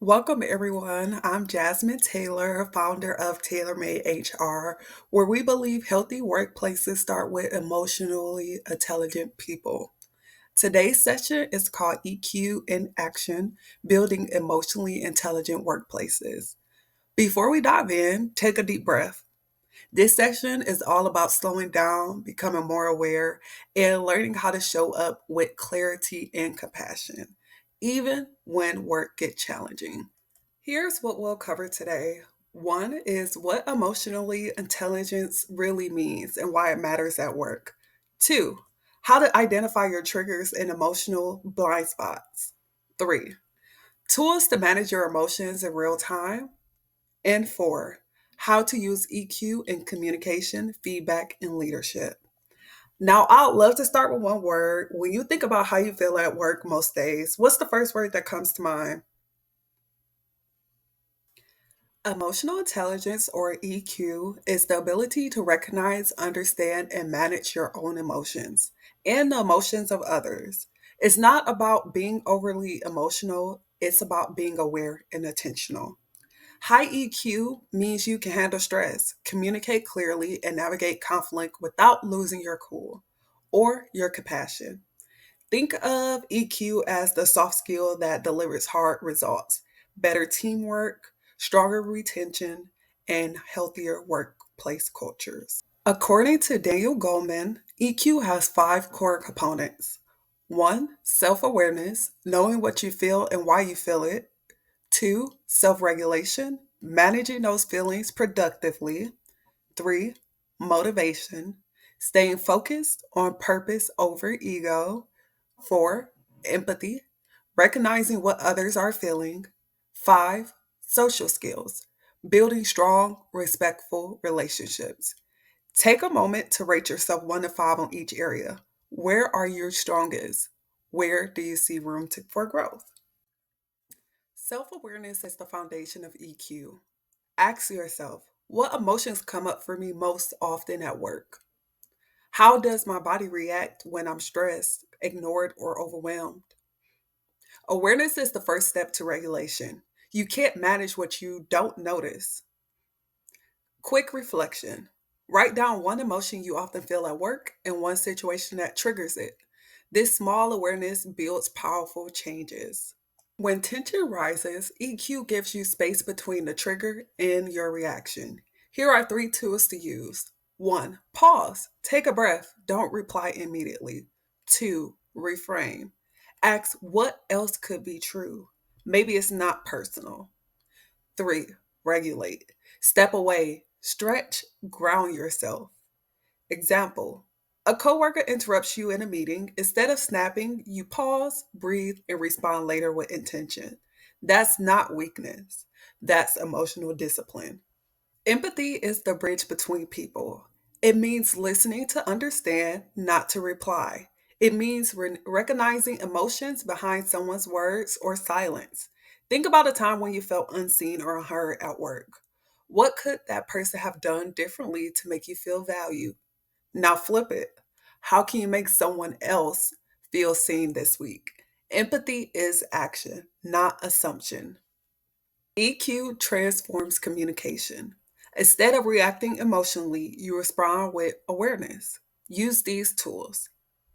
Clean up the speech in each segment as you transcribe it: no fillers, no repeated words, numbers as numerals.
Welcome, everyone. I'm Jasmine Taylor, founder of TaylorMadeHR, where we believe healthy workplaces start with emotionally intelligent people. Today's session is called EQ in Action Building Emotionally Intelligent Workplaces. Before we dive in, take a deep breath. This session is all about slowing down, becoming more aware, and learning how to show up with clarity and compassion, even when work gets challenging. Here's what we'll cover today. One is what emotionally intelligence really means and why it matters at work. Two, how to identify your triggers and emotional blind spots. Three, tools to manage your emotions in real time. And four, how to use EQ in communication, feedback, and leadership. Now, I'd love to start with one word. When you think about how you feel at work most days, what's the first word that comes to mind? Emotional intelligence, or EQ, is the ability to recognize, understand, and manage your own emotions and the emotions of others. It's not about being overly emotional, it's about being aware and attentional. High EQ means you can handle stress, communicate clearly, and navigate conflict without losing your cool or your compassion. Think of EQ as the soft skill that delivers hard results, better teamwork, stronger retention, and healthier workplace cultures. According to Daniel Goleman, EQ has five core components. One, self awareness, knowing what you feel and why you feel it. Two, self regulation, managing those feelings productively. Three, motivation, staying focused on purpose over ego. Four, empathy, recognizing what others are feeling. Five, social skills, building strong, respectful relationships. Take a moment to rate yourself 1 to 5 on each area. Where are you strongest? Where do you see for growth? Self awareness is the foundation of EQ. Ask yourself, what emotions come up for me most often at work? How does my body react when I'm stressed, ignored, or overwhelmed? Awareness is the first step to regulation. You can't manage what you don't notice. Quick reflection. Write down one emotion you often feel at work and one situation that triggers it. This small awareness builds powerful changes. When tension rises, EQ gives you space between the trigger and your reaction. Here are three tools to use. One, pause. Take a breath. Don't reply immediately. Two, reframe. Ask what else could be true. Maybe it's not personal. Three, regulate. Step away. Stretch. Ground yourself. Example: a coworker interrupts you in a meeting. Instead of snapping, you pause, breathe, and respond later with intention. That's not weakness, that's emotional discipline. Empathy is the bridge between people. It means listening to understand, not to reply. It means recognizing emotions behind someone's words or silence. Think about a time when you felt unseen or unheard at work. What could that person have done differently to make you feel valued? Now flip it. How can you make someone else feel seen this week? Empathy is action, not assumption. EQ transforms communication. Instead of reacting emotionally, you respond with awareness. Use these tools.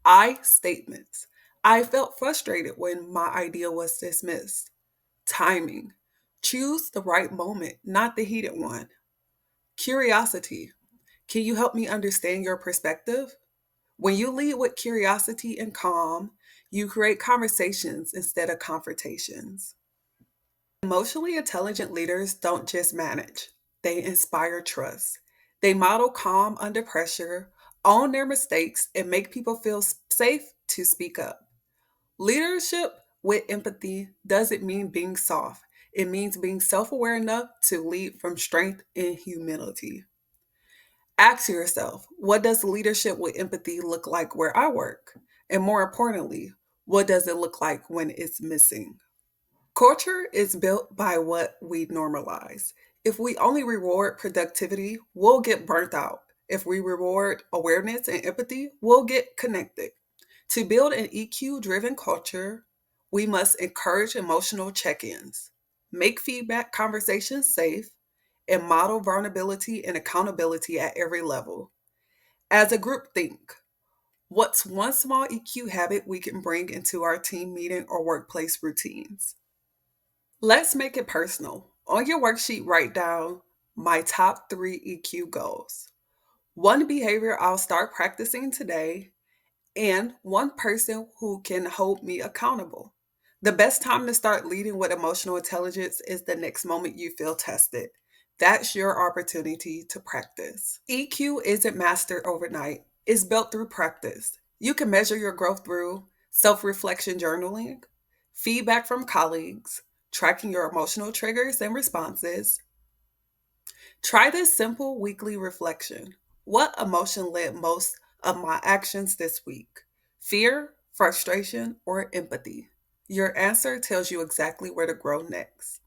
I statements. I felt frustrated when my idea was dismissed. Timing. Choose the right moment, not the heated one. Curiosity. Can you help me understand your perspective? When you lead with curiosity and calm, you create conversations instead of confrontations. Emotionally intelligent leaders don't just manage, they inspire trust. They model calm under pressure, own their mistakes, and make people feel safe to speak up. Leadership with empathy doesn't mean being soft, it means being self aware enough to lead from strength and humility. Ask yourself, what does leadership with empathy look like where I work? And more importantly, what does it look like when it's missing? Culture is built by what we normalize. If we only reward productivity, we'll get burnt out. If we reward awareness and empathy, we'll get connected. To build an EQ driven culture, we must encourage emotional check ins. make feedback conversations safe, and model vulnerability and accountability at every level. As a group, think, what's one small EQ habit we can bring into our team meeting or workplace routines? Let's make it personal. On your worksheet, write down my top 3 EQ goals. One behavior I'll start practicing today, and one person who can hold me accountable. The best time to start leading with emotional intelligence is the next moment you feel tested. That's your opportunity to practice. EQ isn't mastered overnight, it's built through practice. You can measure your growth through self reflection journaling, feedback from colleagues, tracking your emotional triggers and responses. Try this simple weekly reflection. What emotion led most of my actions this week? Fear, frustration, or empathy? Your answer tells you exactly where to grow next.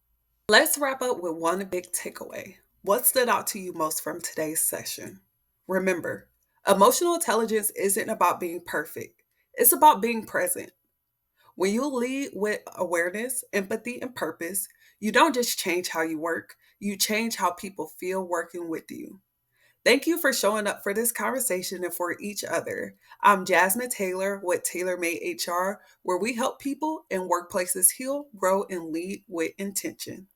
Let's wrap up with one big takeaway. What stood out to you most from today's session? Remember, emotional intelligence isn't about being perfect, it's about being present. When you lead with awareness, empathy, and purpose, you don't just change how you work, you change how people feel working with you. Thank you for showing up for this conversation and for each other. I'm Jasmine Taylor with TaylorMadeHR, where we help people and workplaces heal, grow, and lead with intention.